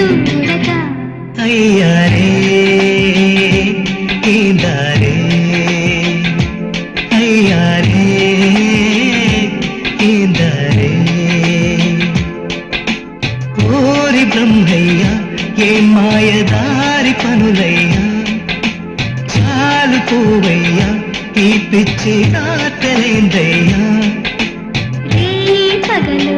చూడగా అయ్యారే ఈదారే అయ్యారే ఈదారే ఓరి బ్రహ్మయ్య ఏ మాయదారి పనులయ్యా చాలు పోవయ్యా ఈ పిచ్చి రాత్రేందయ్యా రే పగలు